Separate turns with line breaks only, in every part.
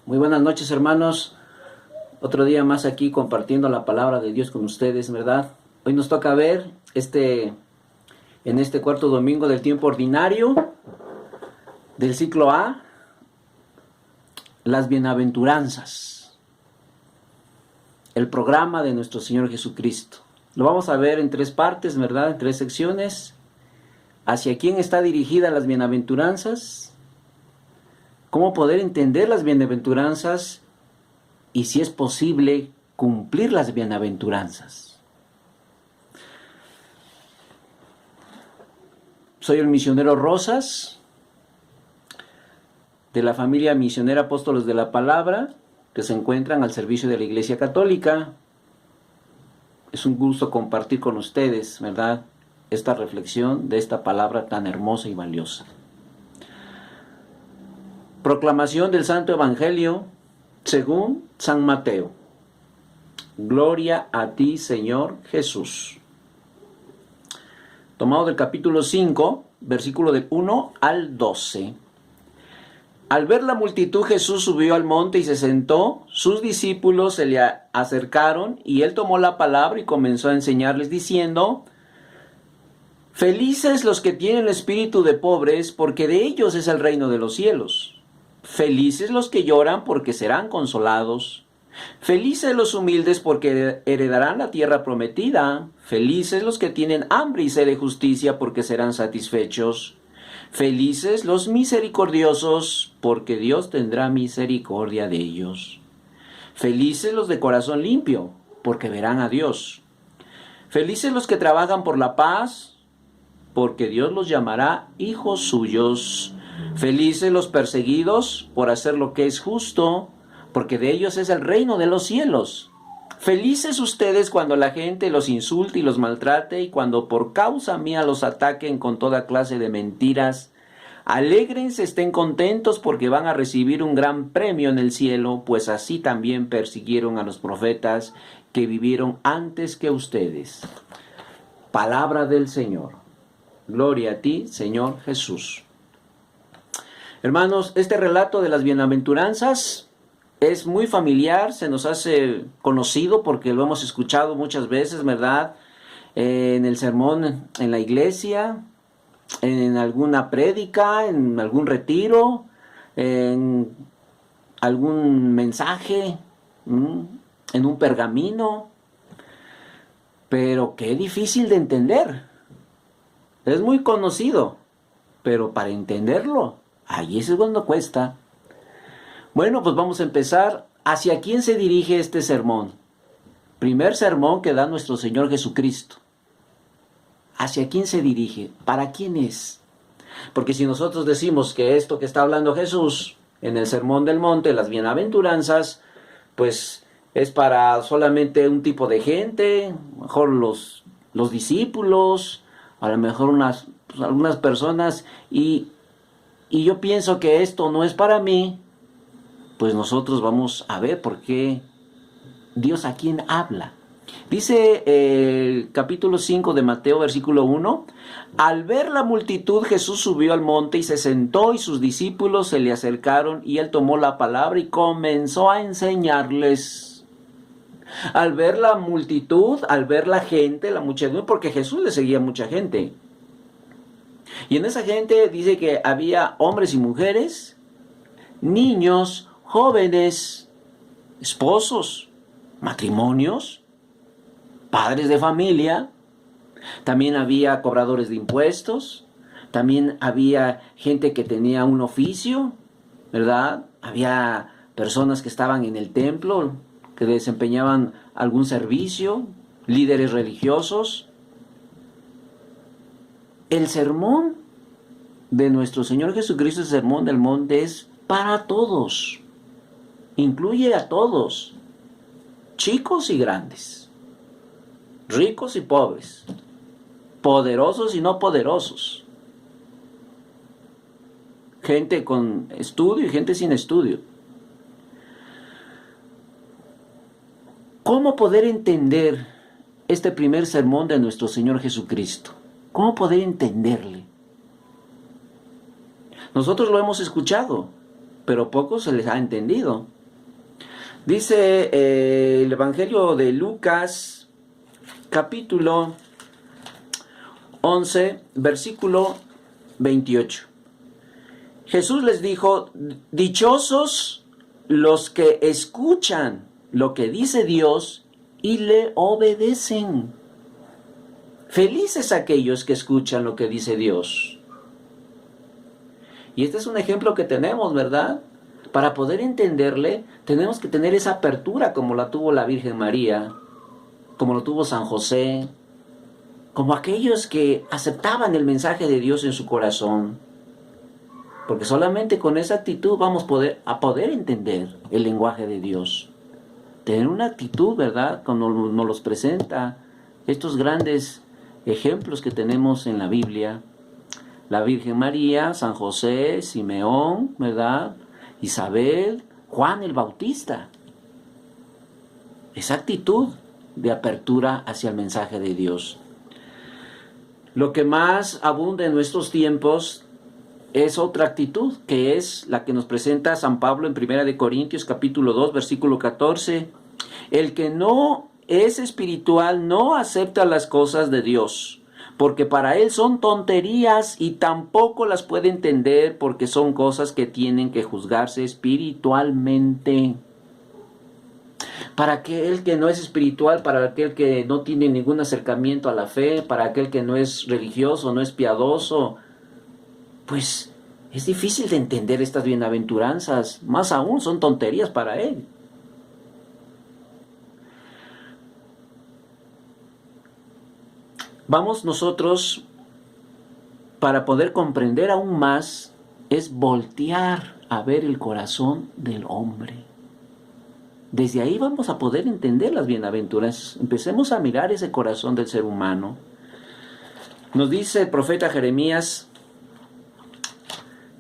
Muy buenas noches, hermanos. Otro día más aquí compartiendo la palabra de Dios con ustedes, ¿verdad? Hoy nos toca ver en este cuarto domingo del tiempo ordinario del ciclo A, las bienaventuranzas, el programa de nuestro Señor Jesucristo. Lo vamos a ver en tres partes, ¿verdad? En tres secciones. ¿Hacia quién está dirigida las bienaventuranzas? ¿Cómo poder entender las bienaventuranzas? Y si es posible cumplir las bienaventuranzas. Soy el misionero Rosas, de la familia misionera Apóstoles de la Palabra, que se encuentran al servicio de la Iglesia Católica. Es un gusto compartir con ustedes, ¿verdad?, esta reflexión de esta palabra tan hermosa y valiosa. Proclamación del Santo Evangelio según San Mateo. Gloria a ti, Señor Jesús. Tomado del capítulo 5, versículo del 1 al 12. Al ver la multitud, Jesús subió al monte y se sentó. Sus discípulos se le acercaron y él tomó la palabra y comenzó a enseñarles diciendo: Felices los que tienen espíritu de pobres, porque de ellos es el reino de los cielos. Felices los que lloran, porque serán consolados. Felices los humildes, porque heredarán la tierra prometida. Felices los que tienen hambre y sed de justicia, porque serán satisfechos. Felices los misericordiosos, porque Dios tendrá misericordia de ellos. Felices los de corazón limpio, porque verán a Dios. Felices los que trabajan por la paz, porque Dios los llamará hijos suyos. Felices los perseguidos por hacer lo que es justo, porque de ellos es el reino de los cielos. Felices ustedes cuando la gente los insulte y los maltrate, y cuando por causa mía los ataquen con toda clase de mentiras. Alégrense, estén contentos, porque van a recibir un gran premio en el cielo, pues así también persiguieron a los profetas que vivieron antes que ustedes. Palabra del Señor. Gloria a ti, Señor Jesús. Hermanos, este relato de las bienaventuranzas es muy familiar, se nos hace conocido porque lo hemos escuchado muchas veces, ¿verdad? En el sermón en la iglesia, en alguna prédica, en algún retiro, en algún mensaje, en un pergamino. Pero qué difícil de entender. Es muy conocido, pero para entenderlo, ahí es cuando cuesta. Bueno, pues vamos a empezar. ¿Hacia quién se dirige este sermón? Primer sermón que da nuestro Señor Jesucristo. ¿Hacia quién se dirige? ¿Para quién es? Porque si nosotros decimos que esto que está hablando Jesús en el Sermón del Monte, las bienaventuranzas, pues es para solamente un tipo de gente, a lo mejor los discípulos, a lo mejor algunas personas, y yo pienso que esto no es para mí, pues nosotros vamos a ver por qué Dios a quién habla. Dice el capítulo 5 de Mateo, versículo 1, al ver la multitud, Jesús subió al monte y se sentó, y sus discípulos se le acercaron, y él tomó la palabra y comenzó a enseñarles. Al ver la multitud, al ver la gente, la muchedumbre, porque Jesús le seguía mucha gente. Y en esa gente dice que había hombres y mujeres, niños, jóvenes, esposos, matrimonios, padres de familia. También había cobradores de impuestos. También había gente que tenía un oficio, ¿verdad? Había personas que estaban en el templo, que desempeñaban algún servicio, líderes religiosos. El sermón de nuestro Señor Jesucristo, el sermón del monte, es para todos. Incluye a todos, chicos y grandes, ricos y pobres, poderosos y no poderosos, gente con estudio y gente sin estudio. ¿Cómo poder entender este primer sermón de nuestro Señor Jesucristo? ¿Cómo poder entenderle? Nosotros lo hemos escuchado, pero poco se les ha entendido. Dice el Evangelio de Lucas, capítulo 11, versículo 28. Jesús les dijo: dichosos los que escuchan lo que dice Dios y le obedecen. Felices aquellos que escuchan lo que dice Dios. Y este es un ejemplo que tenemos, ¿verdad? Para poder entenderle, tenemos que tener esa apertura como la tuvo la Virgen María, como lo tuvo San José, como aquellos que aceptaban el mensaje de Dios en su corazón. Porque solamente con esa actitud vamos a poder entender el lenguaje de Dios. Tener una actitud, ¿verdad? Como nos los presenta estos grandes ejemplos que tenemos en la Biblia. La Virgen María, San José, Simeón, ¿verdad? Isabel, Juan el Bautista. Esa actitud de apertura hacia el mensaje de Dios. Lo que más abunda en nuestros tiempos es otra actitud, que es la que nos presenta San Pablo en 1 Corintios capítulo 2, versículo 14. El que no es espiritual no acepta las cosas de Dios, porque para él son tonterías y tampoco las puede entender porque son cosas que tienen que juzgarse espiritualmente. Para aquel que no es espiritual, para aquel que no tiene ningún acercamiento a la fe, para aquel que no es religioso, no es piadoso, pues es difícil de entender estas bienaventuranzas. Más aún son tonterías para él. Vamos nosotros, para poder comprender aún más, es voltear a ver el corazón del hombre. Desde ahí vamos a poder entender las bienaventuranzas. Empecemos a mirar ese corazón del ser humano. Nos dice el profeta Jeremías,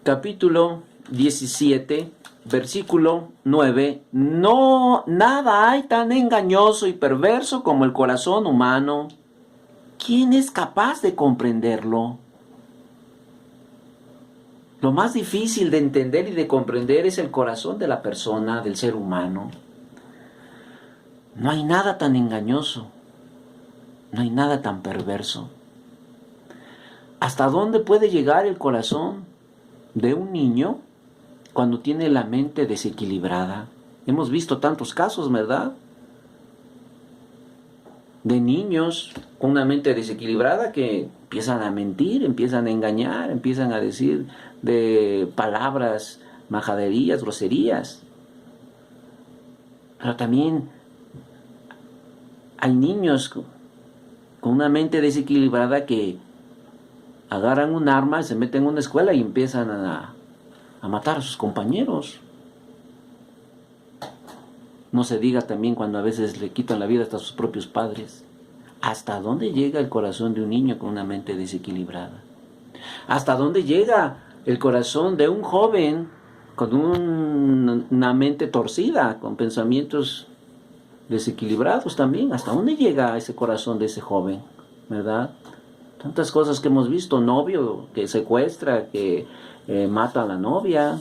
capítulo 17, versículo 9, no, nada hay tan engañoso y perverso como el corazón humano. ¿Quién es capaz de comprenderlo? Lo más difícil de entender y de comprender es el corazón de la persona, del ser humano. No hay nada tan engañoso, no hay nada tan perverso. ¿Hasta dónde puede llegar el corazón de un niño cuando tiene la mente desequilibrada? Hemos visto tantos casos, ¿verdad? De niños con una mente desequilibrada que empiezan a mentir, empiezan a engañar, empiezan a decir de palabras, majaderías, groserías. Pero también hay niños con una mente desequilibrada que agarran un arma, se meten en una escuela y empiezan a matar a sus compañeros. No se diga también cuando a veces le quitan la vida hasta a sus propios padres. ¿Hasta dónde llega el corazón de un niño con una mente desequilibrada? ¿Hasta dónde llega el corazón de un joven con una mente torcida, con pensamientos desequilibrados también? ¿Hasta dónde llega ese corazón de ese joven? ¿Verdad? Tantas cosas que hemos visto, novio que secuestra, que mata a la novia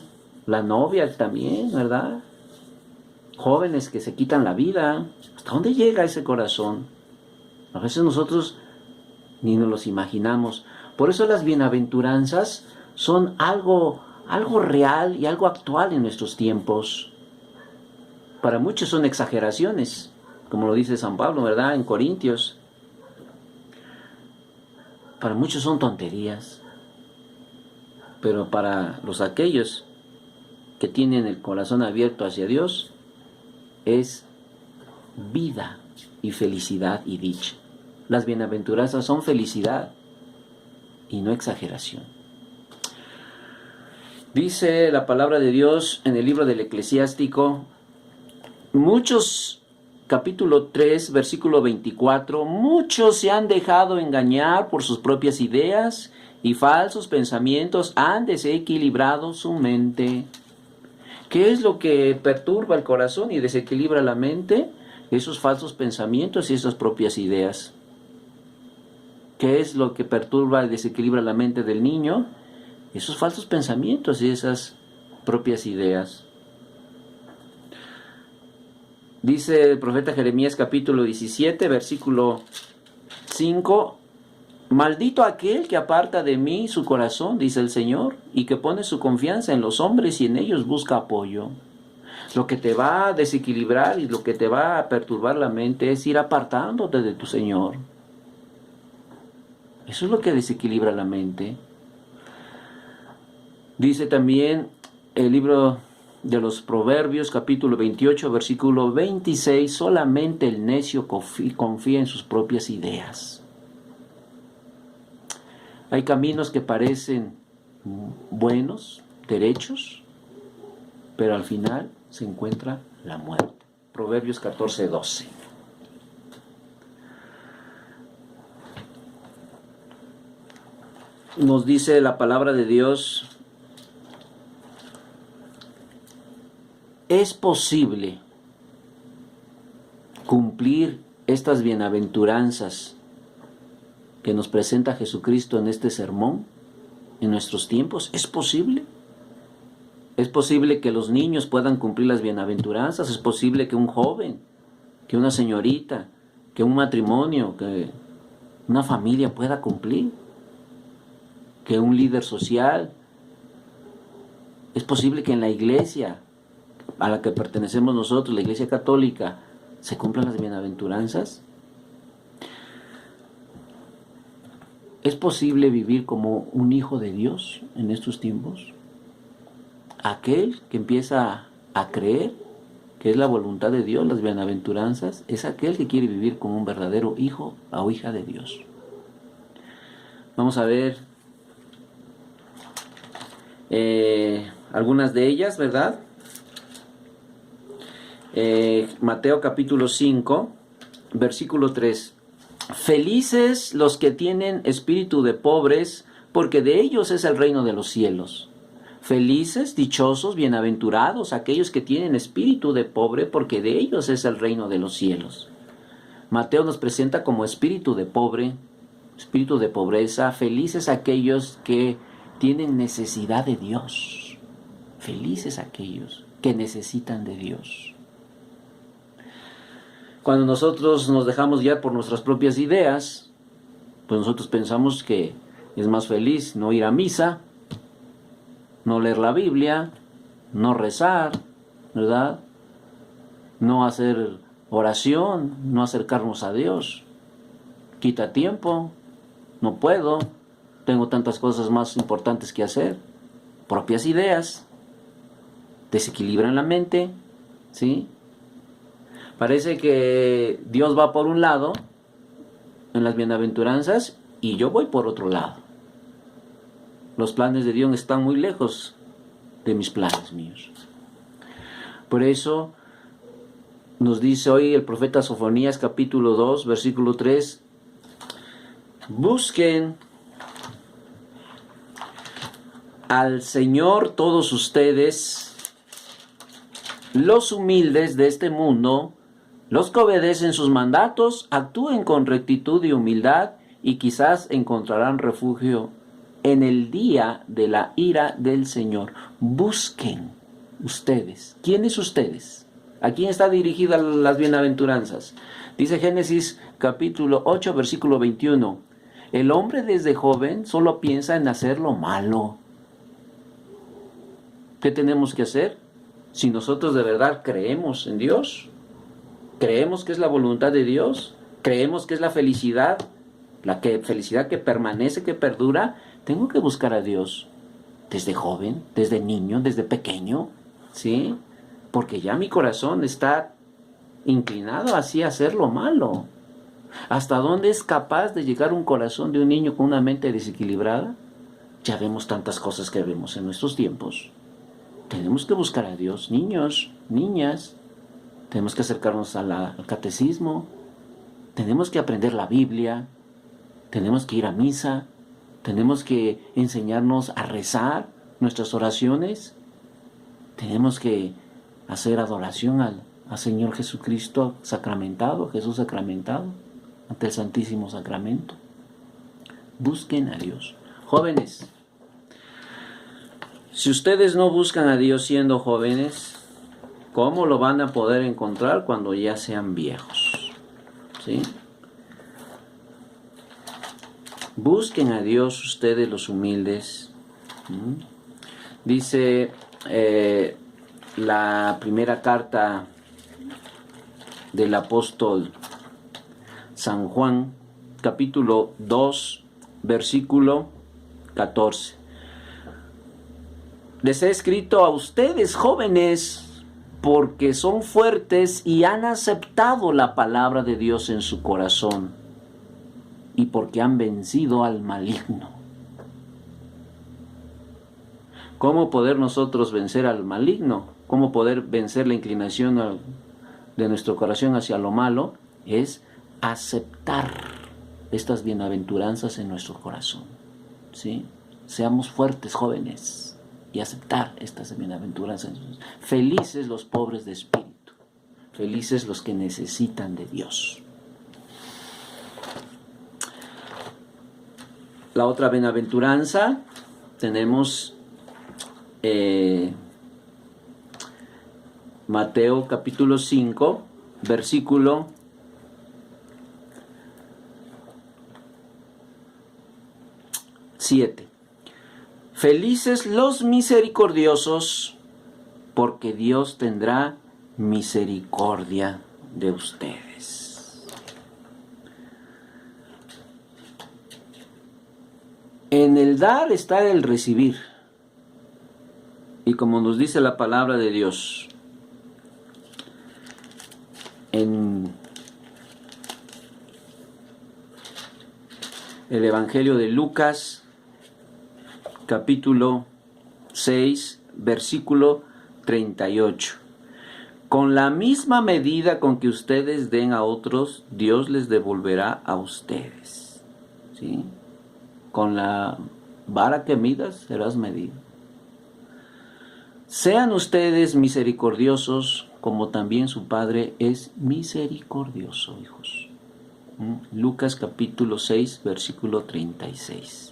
también, ¿verdad? Jóvenes que se quitan la vida. ¿Hasta dónde llega ese corazón? A veces nosotros ni nos los imaginamos. Por eso las bienaventuranzas son algo real y algo actual en nuestros tiempos. Para muchos son exageraciones, como lo dice San Pablo, ¿verdad? En Corintios. Para muchos son tonterías. Pero para aquellos que tienen el corazón abierto hacia Dios, es vida y felicidad y dicha. Las bienaventuranzas son felicidad y no exageración. Dice la palabra de Dios en el libro del Eclesiástico, capítulo 3, versículo 24, muchos se han dejado engañar por sus propias ideas y falsos pensamientos han desequilibrado su mente. ¿Qué es lo que perturba el corazón y desequilibra la mente? Esos falsos pensamientos y esas propias ideas. ¿Qué es lo que perturba y desequilibra la mente del niño? Esos falsos pensamientos y esas propias ideas. Dice el profeta Jeremías capítulo 17, versículo 5, maldito aquel que aparta de mí su corazón, dice el Señor, y que pone su confianza en los hombres y en ellos busca apoyo. Lo que te va a desequilibrar y lo que te va a perturbar la mente es ir apartándote de tu Señor. Eso es lo que desequilibra la mente. Dice también el libro de los Proverbios, capítulo 28, versículo 26, solamente el necio confía en sus propias ideas. Hay caminos que parecen buenos, derechos, pero al final se encuentra la muerte. Proverbios 14, 12. Nos dice la palabra de Dios, es posible cumplir estas bienaventuranzas que nos presenta Jesucristo en este sermón en nuestros tiempos. ¿Es posible? Es posible que los niños puedan cumplir las bienaventuranzas. Es posible que un joven, que una señorita, que un matrimonio, que una familia pueda cumplir. Que un líder social. Es posible que en la iglesia a la que pertenecemos nosotros, la Iglesia Católica, se cumplan las bienaventuranzas. ¿Es posible vivir como un hijo de Dios en estos tiempos? Aquel que empieza a creer que es la voluntad de Dios, las bienaventuranzas, es aquel que quiere vivir como un verdadero hijo o hija de Dios. Vamos a ver algunas de ellas, ¿verdad? Mateo capítulo 5, versículo 3. Felices los que tienen espíritu de pobres, porque de ellos es el reino de los cielos. Felices, dichosos, bienaventurados aquellos que tienen espíritu de pobre, porque de ellos es el reino de los cielos. Mateo nos presenta como espíritu de pobre, espíritu de pobreza. Felices aquellos que tienen necesidad de Dios. Felices aquellos que necesitan de Dios. Cuando nosotros nos dejamos guiar por nuestras propias ideas, pues nosotros pensamos que es más feliz no ir a misa, no leer la Biblia, no rezar, ¿verdad? No hacer oración, no acercarnos a Dios. Quita tiempo, no puedo, tengo tantas cosas más importantes que hacer. Propias ideas, desequilibran la mente, ¿sí? Parece que Dios va por un lado en las bienaventuranzas y yo voy por otro lado. Los planes de Dios están muy lejos de mis planes míos. Por eso nos dice hoy el profeta Sofonías capítulo 2, versículo 3, busquen al Señor todos ustedes, los humildes de este mundo, los que obedecen sus mandatos, actúen con rectitud y humildad y quizás encontrarán refugio en el día de la ira del Señor. Busquen ustedes. ¿Quiénes ustedes? ¿A quién está dirigida las bienaventuranzas? Dice Génesis capítulo 8, versículo 21. El hombre desde joven solo piensa en hacer lo malo. ¿Qué tenemos que hacer? Si nosotros de verdad creemos en Dios, creemos que es la voluntad de Dios, creemos que es la felicidad felicidad que permanece, que perdura, tengo que buscar a Dios desde joven, desde niño, desde pequeño, ¿sí? Porque ya mi corazón está inclinado así a hacer lo malo. ¿Hasta dónde es capaz de llegar un corazón de un niño con una mente desequilibrada? Ya vemos tantas cosas que vemos en nuestros tiempos. Tenemos que buscar a Dios, niños, niñas. Tenemos que acercarnos al catecismo. Tenemos que aprender la Biblia. Tenemos que ir a misa. Tenemos que enseñarnos a rezar nuestras oraciones. Tenemos que hacer adoración al Señor Jesucristo sacramentado, Jesús sacramentado, ante el Santísimo Sacramento. Busquen a Dios. Jóvenes, Si ustedes no buscan a Dios siendo jóvenes, ¿cómo lo van a poder encontrar cuando ya sean viejos? ¿Sí? Busquen a Dios ustedes los humildes. Dice la primera carta del apóstol San Juan, capítulo 2, versículo 14. Les he escrito a ustedes, jóvenes, porque son fuertes y han aceptado la palabra de Dios en su corazón, y porque han vencido al maligno. ¿Cómo poder nosotros vencer al maligno? ¿Cómo poder vencer la inclinación de nuestro corazón hacia lo malo? Es aceptar estas bienaventuranzas en nuestro corazón. ¿Sí? Seamos fuertes, jóvenes, y aceptar estas bienaventuranzas. Felices los pobres de espíritu, felices los que necesitan de Dios. La otra bienaventuranza tenemos Mateo capítulo 5, versículo 7. Felices los misericordiosos, porque Dios tendrá misericordia de ustedes. En el dar está el recibir. Y como nos dice la palabra de Dios, en el Evangelio de Lucas, capítulo 6, versículo 38. Con la misma medida con que ustedes den a otros, Dios les devolverá a ustedes. ¿Sí? Con la vara que midas, serás medido. Sean ustedes misericordiosos, como también su Padre es misericordioso, hijos. Lucas capítulo 6, versículo 36.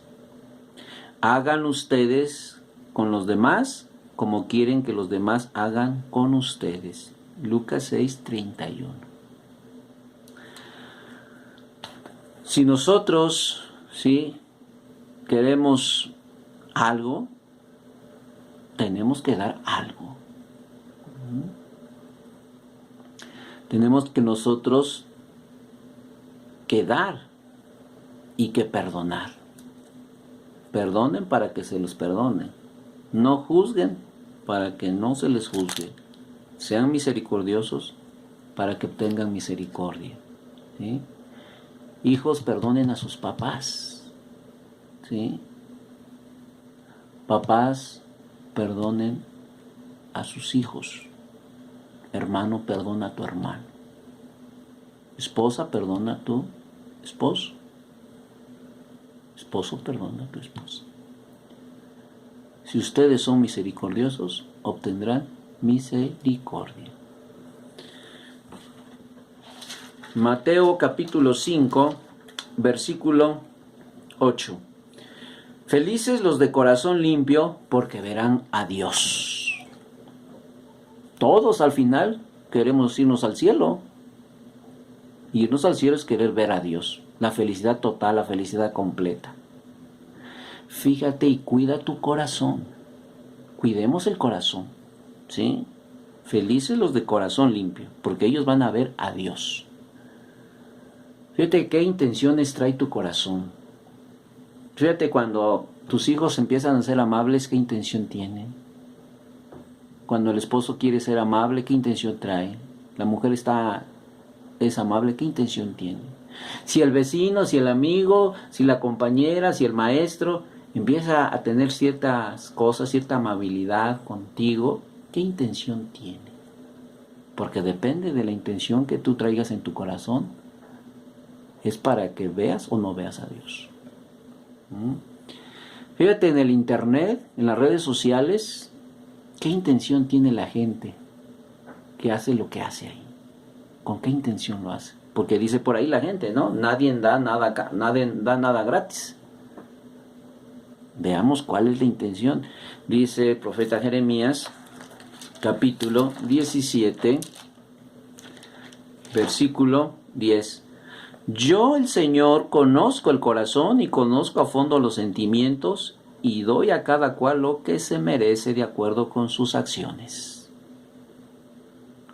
Hagan ustedes con los demás como quieren que los demás hagan con ustedes. Lucas 6, 31. Si nosotros, ¿sí?, queremos algo, tenemos que dar algo. Tenemos que nosotros que dar y que perdonar. Perdonen para que se los perdone. No juzguen para que no se les juzgue. Sean misericordiosos para que obtengan misericordia. ¿Sí? Hijos, perdonen a sus papás. ¿Sí? Papás, perdonen a sus hijos. Hermano, perdona a tu hermano. Esposa, perdona a tu esposo. Esposo, perdona a tu esposa. Si ustedes son misericordiosos, obtendrán misericordia. Mateo capítulo 5, versículo 8. Felices los de corazón limpio, porque verán a Dios. Todos al final queremos irnos al cielo. Irnos al cielo es querer ver a Dios. La felicidad total, la felicidad completa. Fíjate y cuida tu corazón. Cuidemos el corazón. ¿Sí? Felices los de corazón limpio, porque ellos van a ver a Dios. Fíjate qué intenciones trae tu corazón. Fíjate cuando tus hijos empiezan a ser amables, qué intención tienen. Cuando el esposo quiere ser amable, qué intención trae. La mujer es amable, qué intención tiene. Si el vecino, si el amigo, si la compañera, si el maestro empieza a tener ciertas cosas, cierta amabilidad contigo, ¿qué intención tiene? Porque depende de la intención que tú traigas en tu corazón, es para que veas o no veas a Dios. Fíjate en el internet, en las redes sociales, ¿qué intención tiene la gente que hace lo que hace ahí? ¿Con qué intención lo hace? Porque dice por ahí la gente, ¿no? Nadie da nada gratis. Veamos cuál es la intención. Dice el profeta Jeremías, capítulo 17, versículo 10. Yo, el Señor, conozco el corazón y conozco a fondo los sentimientos y doy a cada cual lo que se merece de acuerdo con sus acciones.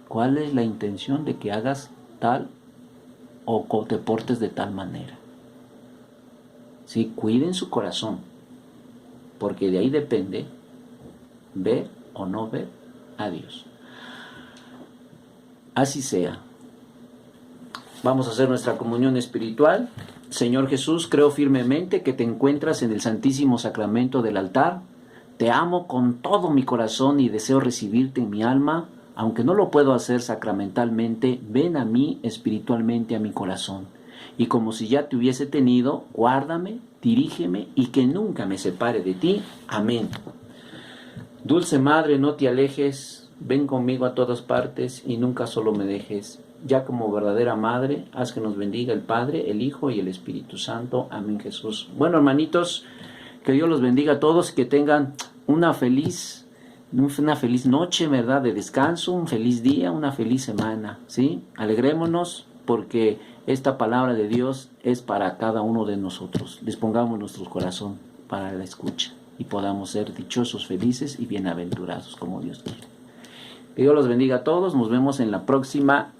¿Cuál es la intención de que hagas tal o te portes de tal manera? Sí, cuiden su corazón, porque de ahí depende ver o no ver a Dios. Así sea. Vamos a hacer nuestra comunión espiritual. Señor Jesús, creo firmemente que te encuentras en el Santísimo Sacramento del altar. Te amo con todo mi corazón y deseo recibirte en mi alma. Aunque no lo puedo hacer sacramentalmente, ven a mí espiritualmente a mi corazón. Y como si ya te hubiese tenido, guárdame, dirígeme y que nunca me separe de ti. Amén. Dulce Madre, no te alejes, ven conmigo a todas partes y nunca solo me dejes. Ya como verdadera Madre, haz que nos bendiga el Padre, el Hijo y el Espíritu Santo. Amén, Jesús. Bueno, hermanitos, que Dios los bendiga a todos, que tengan una feliz noche, ¿verdad?, de descanso, un feliz día, una feliz semana, ¿sí? Alegrémonos porque esta palabra de Dios es para cada uno de nosotros. Dispongamos nuestro corazón para la escucha y podamos ser dichosos, felices y bienaventurados como Dios quiere. Que Dios los bendiga a todos. Nos vemos en la próxima